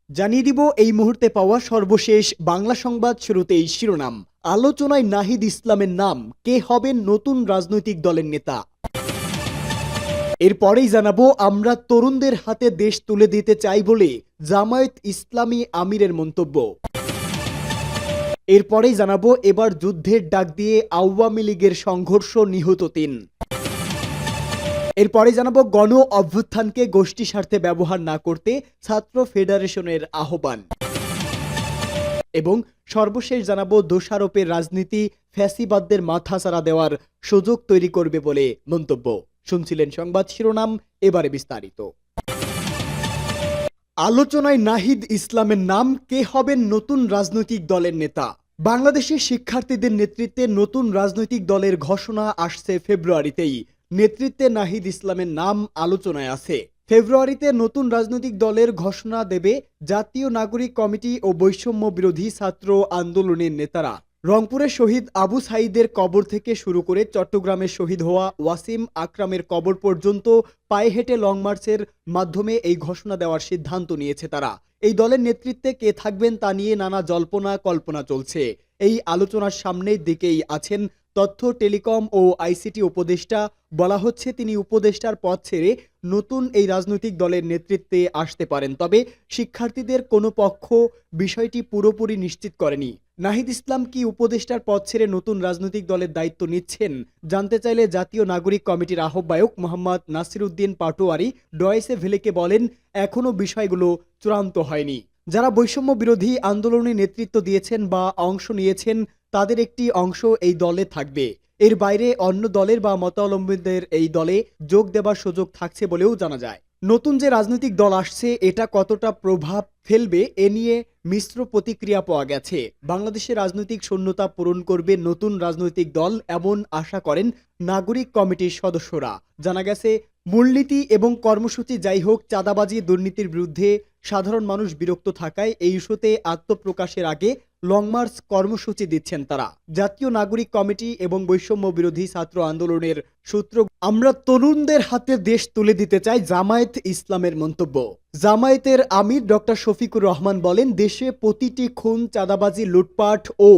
জানিয়ে দিব এই মুহূর্তে পাওয়া সর্বশেষ বাংলা সংবাদ। শুরুতেই শিরোনাম। আলোচনায় নাহিদ ইসলামের নাম, কে হবেন নতুন রাজনৈতিক দলের নেতা। এরপরেই জানাবো আমরা তরুণদের হাতে দেশ তুলে দিতে চাই বলে জামায়াত ইসলামী আমিরের মন্তব্য। এরপরেই জানাবো এবার যুদ্ধের ডাক দিয়ে আওয়ামী লীগের সংঘর্ষ, নিহত ৩। এরপরে জানাবো গণ অভ্যুত্থানকে গোষ্ঠী স্বার্থে ব্যবহার না করতে ছাত্র ফেডারেশনের আহ্বান। এবং সর্বশেষ জানাবো দোষারোপের রাজনীতি ফ্যাসিবাদদের মাথাচাড়া দেওয়ার সুযোগ তৈরি করবে বলে মন্তব্য। শুনছিলেন সংবাদ শিরোনাম, এবারে বিস্তারিত। আলোচনায় নাহিদ ইসলামের নাম, কে হবেন নতুন রাজনৈতিক দলের নেতা। বাংলাদেশের শিক্ষার্থীদের নেতৃত্বে নতুন রাজনৈতিক দলের ঘোষণা আসছে ফেব্রুয়ারিতেই। নেতৃত্বে নাহিদ ইসলামের নাম আলোচনায় আছে। ফেব্রুয়ারিতে নতুন রাজনৈতিক দলের ঘোষণা দেবে জাতীয় নাগরিক কমিটি ও বৈষম্য বিরোধী ছাত্র আন্দোলনের নেতারা। রংপুরের শহীদ আবু সাঈদের কবর থেকে শুরু করে চট্টগ্রামের শহীদ হওয়া ওয়াসিম আকরামের কবর পর্যন্ত পায়ে হেঁটে লং মার্চের মাধ্যমে এই ঘোষণা দেওয়ার সিদ্ধান্ত নিয়েছে তারা। এই দলের নেতৃত্বে কে থাকবেন তা নিয়ে নানা জল্পনা কল্পনা চলছে। এই আলোচনার সামনের দিকেই আছেন তথ্য, টেলিকম ও আইসিটি উপদেষ্টা। বলা হচ্ছে তিনি উপদেষ্টার পদ ছেড়ে নতুন এই রাজনৈতিক দলের নেতৃত্বে আসতে পারেন। তবে শিক্ষার্থীদের কোনো পক্ষ বিষয়টি পুরোপুরি নিশ্চিত করেনি। নাহিদ ইসলাম কি উপদেষ্টার পদ ছেড়ে নতুন রাজনৈতিক দলের দায়িত্ব নিচ্ছেন জানতে চাইলে জাতীয় নাগরিক কমিটির আহ্বায়ক মোহাম্মদ নাসিরউদ্দিন পাটোয়ারি ডয়েসে ভেলেকে বলেন, এখনো বিষয়গুলো চূড়ান্ত হয়নি। যারা বৈষম্য বিরোধী আন্দোলনে নেতৃত্ব দিয়েছেন বা অংশ নিয়েছেন তাদের একটি অংশ এই দলে থাকবে। এর বাইরে অন্য দলের বা মতাবলম্বীদের এই দলে যোগ দেবার সুযোগ থাকছে বলেও জানা যায়। নতুন যে রাজনৈতিক দল আসছে এটা কতটা প্রভাব ফেলবে এ নিয়ে মিশ্র প্রতিক্রিয়া পাওয়া গেছে। বাংলাদেশের রাজনৈতিক শূন্যতা পূরণ করবে নতুন রাজনৈতিক দল, এমন আশা করেন নাগরিক কমিটির সদস্যরা। জানা গেছে মূলনীতি এবং কর্মসূচি যাই হোক, চাঁদাবাজি দুর্নীতির বিরুদ্ধে সাধারণ মানুষ বিরক্ত থাকায় এই ইস্যুতে আত্মপ্রকাশের আগে লং মার্চ কর্মসূচি দিচ্ছেন তারা। জাতীয় নাগরিক কমিটি এবং বৈষম্য বিরোধী ছাত্র আন্দোলনের সূত্র, আমরা তরুণদের হাতে দেশ তুলে দিতে চাই, জামায়াত ইসলামের মন্তব্য। জামায়াতের আমির ডক্টর শফিকুর রহমান বলেন, দেশে প্রতিটি খুন, চাঁদাবাজি, লুটপাট ও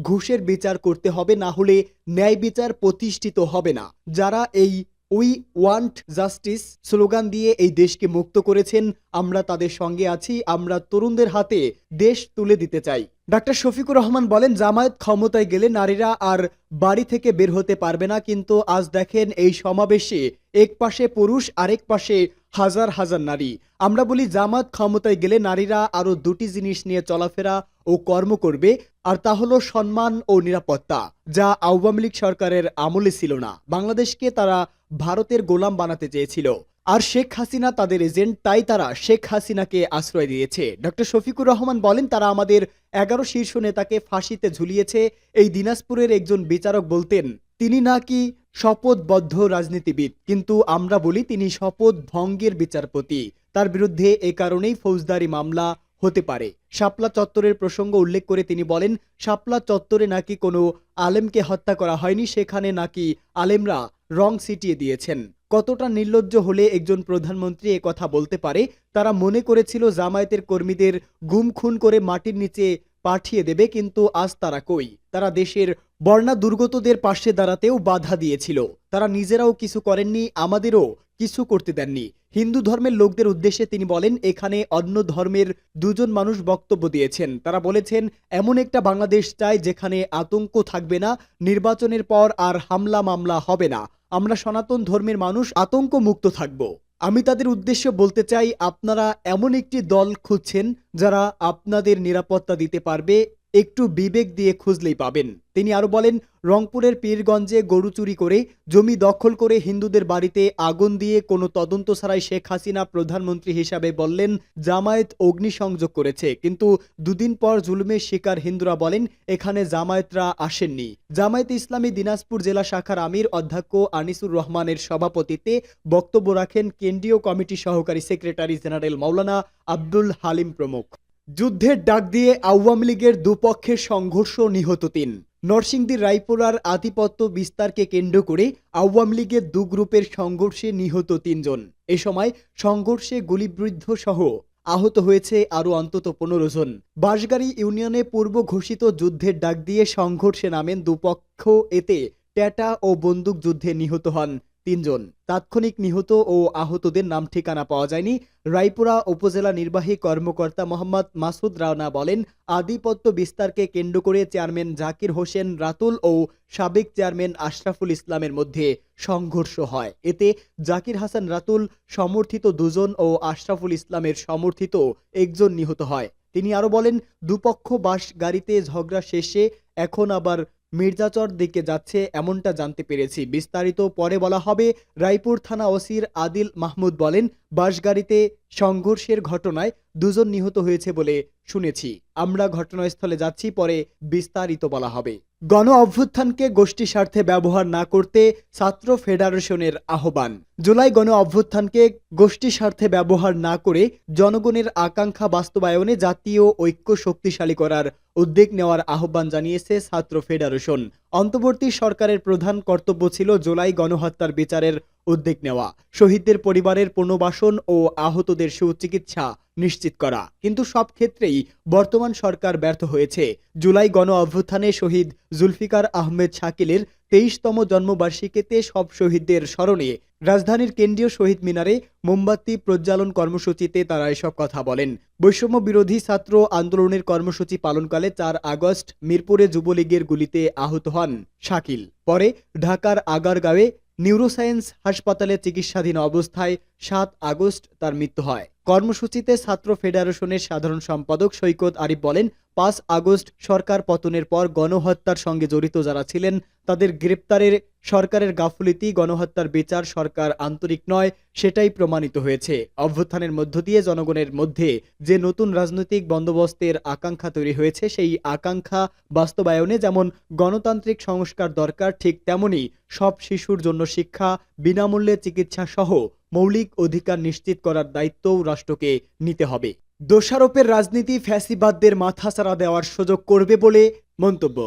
ঘুষের বিচার করতে হবে, না হলে ন্যায় বিচার প্রতিষ্ঠিত হবে না। যারা এই উই ওয়ান্ট জাস্টিস স্লোগান দিয়ে এই দেশকে মুক্ত করেছেন, আমরা তাদের সঙ্গে আছি। আমরা তরুণদের হাতে দেশ তুলে দিতে চাই। ডাক্তার শফিকুর রহমান বলেন, জামায়াত ক্ষমতায় গেলে নারীরা আর বাড়ি থেকে বের হতে পারবে না, কিন্তু আজ দেখেন এই সমাবেশে এক পাশে পুরুষ, আরেক পাশে হাজার হাজার নারী। আমরা বলি জামায়াত ক্ষমতায় গেলে নারীরা আরো দুটি জিনিস নিয়ে চলাফেরা ও কর্ম করবে, আর তা হলো সম্মান ও নিরাপত্তা, যা আওয়ামী লীগ সরকারের আমলে ছিল না। বাংলাদেশকে তারা ভারতের গোলাম বানাতে চেয়েছিল, আর শেখ হাসিনা তাদের এজেন্ট, তাই তারা শেখ হাসিনাকে আশ্রয় দিয়েছে। ডক্টর শফিকুর রহমান বলেন, তারা আমাদের 11 শীর্ষ নেতাকে ফাঁসিতে ঝুলিয়েছে। এই দিনাজপুরের একজন বিচারক বলতেন তিনি নাকি শপথবদ্ধ রাজনীতিবিদ, কিন্তু আমরা বলি তিনি শপথ ভঙ্গের বিচারপতি। তার বিরুদ্ধে এ কারণেই ফৌজদারি মামলা হতে পারে। শাপলা চত্বরের প্রসঙ্গ উল্লেখ করে তিনি বলেন, শাপলা চত্বরে নাকি কোনো আলেমকে হত্যা করা হয়নি, সেখানে নাকি আলেমরা রং ছিটিয়ে দিয়েছেন। কতটা নির্লজ্জ হলে একজন প্রধানমন্ত্রী এ কথা বলতে পারে? তারা মনে করেছিল জামায়াতের কর্মীদের গুম খুন করে মাটির নিচে পাঠিয়ে দেবে, কিন্তু আজ তারা কই? তারা দেশের বর্ণা দুর্গতদের পাশে দাঁড়াতেও বাধা দিয়েছিল। তারা নিজেরাও কিছু করেননি, আমাদেরও কিছু করতে দেননি। হিন্দু ধর্মের লোকদের উদ্দেশ্যে তিনি বলেন, এখানে অন্য ধর্মের দুজন মানুষ বক্তব্য দিয়েছেন। তারা বলেছেন, এমন একটা বাংলাদেশ চাই যেখানে আতঙ্ক থাকবে না, নির্বাচনের পর আর হামলা মামলা হবে না। আমরা সনাতন ধর্মের মানুষ আতঙ্ক মুক্ত থাকব। আমি তাদের উদ্দেশ্যে বলতে চাই, আপনারা এমন একটি দল খুঁজছেন যারা আপনাদের নিরাপত্তা দিতে পারবে, একটু বিবেক দিয়ে খুঁজলেই পাবেন। তিনি আরো বলেন, রংপুরের পীরগঞ্জে গরু চুরি করে জমি দখল করে হিন্দুদের বাড়িতে আগুন দিয়ে কোনো তদন্ত ছাড়াই শেখ হাসিনা প্রধানমন্ত্রী হিসাবে বললেন জামায়াত অগ্নিসংযোগ করেছে, কিন্তু দুদিন পর জুলুমের শিকার হিন্দুরা বলেন এখানে জামায়াতরা আসেননি। জামায়াত ইসলামী দিনাজপুর জেলা শাখার আমির অধ্যক্ষ আনিসুর রহমানের সভাপতিত্বে বক্তব্য রাখেন কেন্দ্রীয় কমিটি সহকারী সেক্রেটারি জেনারেল মাওলানা আব্দুল হালিম প্রমুখ। যুদ্ধের ডাক দিয়ে আওয়ামী লীগের দুপক্ষের সংঘর্ষ, নিহত ৩। নরসিংদীর রায়পুরার আধিপত্য বিস্তারকে কেন্দ্র করে আওয়ামী লীগের দু গ্রুপের সংঘর্ষে নিহত ৩ জন। এ সময় সংঘর্ষে গুলিবিদ্ধ সহ আহত হয়েছে আরও অন্তত 15 জন। বাঁশগাড়ী ইউনিয়নে পূর্ব ঘোষিত যুদ্ধের ডাক দিয়ে সংঘর্ষে নামেন দুপক্ষ। এতে ট্যাটা ও বন্দুক যুদ্ধে নিহত হন 3 জন। তাৎক্ষণিক নিহত ও আহতদের নাম ঠিকানা পাওয়া যায়নি। রায়পুরা উপজেলা নির্বাহী কর্মকর্তা মোহাম্মদ মাসুদ রানা বলেন, আধিপত্য বিস্তারকে কেন্দ্র করে চেয়ারম্যান জাকির হোসেন রাতুল ও সাবেক চেয়ারম্যান আশরাফুল ইসলামের মধ্যে সংঘর্ষ হয়। এতে জাকির হাসান রাতুল সমর্থিত 2 জন ও আশরাফুল ইসলামের সমর্থিত 1 জন নিহত হয়। তিনি আরো বলেন, দুপক্ষ বাস গাড়িতে ঝগড়া শেষে এখন আবার মির্জাচর দিকে যাচ্ছে এমনটা জানতে পেরেছি। বিস্তারিত পরে বলা হবে। রায়পুর থানা ওসির আদিল মাহমুদ বলেন, বাসগাড়িতে সংঘর্ষের ঘটনায় 2 জন নিহত হয়েছে বলে শুনেছি। আমরা ঘটনাস্থলে যাচ্ছি, পরে বিস্তারিত বলা হবে। গণ অভ্যুত্থানকে গোষ্ঠী স্বার্থে ব্যবহার না করতে ছাত্র ফেডারেশনের আহ্বান। জুলাই গণ অভ্যুত্থানকে গোষ্ঠী স্বার্থে ব্যবহার না করে জনগণের আকাঙ্ক্ষা বাস্তবায়নে জাতীয় ঐক্য শক্তিশালী করার উদ্যোগ নেওয়ার আহ্বান জানিয়েছে ছাত্র ফেডারেশন। অন্তর্বর্তী সরকারের প্রধান কর্তব্য ছিল জুলাই গণহত্যার বিচারের উদ্যোগ নেওয়া, শহীদদের পরিবারের পুনর্বাসন ও আহতদের সুচিকিৎসা নিশ্চিত করা। কিন্তু সব ক্ষেত্রেই বর্তমান সরকার ব্যর্থ হয়েছে। জুলাই গণ অভ্যুত্থানে শহীদ জুলফিকার আহমেদ শাকিলের 23তম জন্মবার্ষিকীতে সব শহীদদের স্মরণে রাজধানীর কেন্দ্রীয় শহীদ মিনারে মোমবাতি প্রজ্বালন কর্মসূচিতে তারা এসব কথা বলেন। বৈষম্য বিরোধী ছাত্র আন্দোলনের কর্মসূচি পালনকালে 4 আগস্ট মিরপুরে যুবলীগের গুলিতে আহত হন শাকিল। পরে ঢাকার আগারগাঁওয়ে নিউরোসায়েন্স হাসপাতালে চিকিৎসাধীন অবস্থায় 7 আগস্ট তার মৃত্যু হয়। কর্মসূচিতে ছাত্র ফেডারেশনের সাধারণ সম্পাদক সৈকত আরিফ বলেন, 5 আগস্ট সরকার পতনের পর গণহত্যার সঙ্গে জড়িত যারা ছিলেন তাদের গ্রেপ্তারের সরকারের গাফুলিতি, গণহত্যার বিচার সরকার আন্তরিক নয় সেটাই প্রমাণিত হয়েছে। অভ্যুত্থানের মধ্য দিয়ে জনগণের মধ্যে যে নতুন রাজনৈতিক বন্দোবস্তের আকাঙ্ক্ষা তৈরি হয়েছে, সেই আকাঙ্ক্ষা বাস্তবায়নে যেমন গণতান্ত্রিক সংস্কার দরকার, ঠিক তেমনি সব শিশুর জন্য শিক্ষা, বিনামূল্যে চিকিৎসা সহ মৌলিক অধিকার নিশ্চিত করার দায়িত্বও রাষ্ট্রকে নিতে হবে। দোষারোপের রাজনীতি ফ্যাসিবাদদের মাথাচাড়া দেওয়ার সুযোগ করবে বলে মন্তব্য।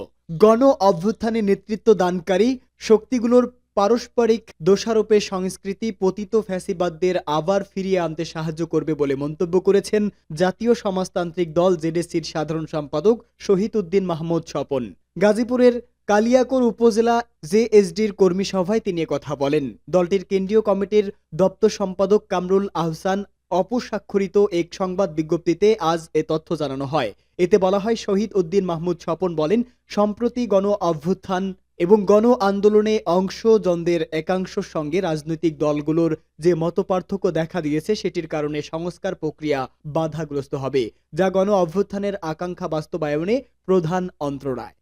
গণ অভ্যুত্থানে নেতৃত্ব দানকারী শক্তিগুলোর পারস্পরিক দোষারোপের সংস্কৃতি পতিত ফ্যাসিবাদদের আবার ফিরিয়ে আনতে সাহায্য করবে বলে মন্তব্য করেছেন জাতীয় সমাজতান্ত্রিক দল জেডএসসির সাধারণ সম্পাদক শহীদ উদ্দিন মাহমুদ স্বপন। গাজীপুরের কালিয়াকৈর উপজেলা জেএসডির কর্মী সভায় তিনি কথা বলেন। দলটির কেন্দ্রীয় কমিটির দপ্তর সম্পাদক কামরুল আহসান অপস্বাক্ষরিত এক সংবাদ বিজ্ঞপ্তিতে আজ এ তথ্য জানানো হয়। এতে বলা হয়, শহীদ উদ্দিন মাহমুদ স্বপন বলেন, সম্প্রতি গণ অভ্যুত্থান এবং গণ আন্দোলনে অংশজনদের একাংশের সঙ্গে রাজনৈতিক দলগুলোর যে মতপার্থক্য দেখা দিয়েছে, সেটির কারণে সংস্কার প্রক্রিয়া বাধাগ্রস্ত হবে, যা গণ অভ্যুত্থানের আকাঙ্ক্ষা বাস্তবায়নে প্রধান অন্তরায়।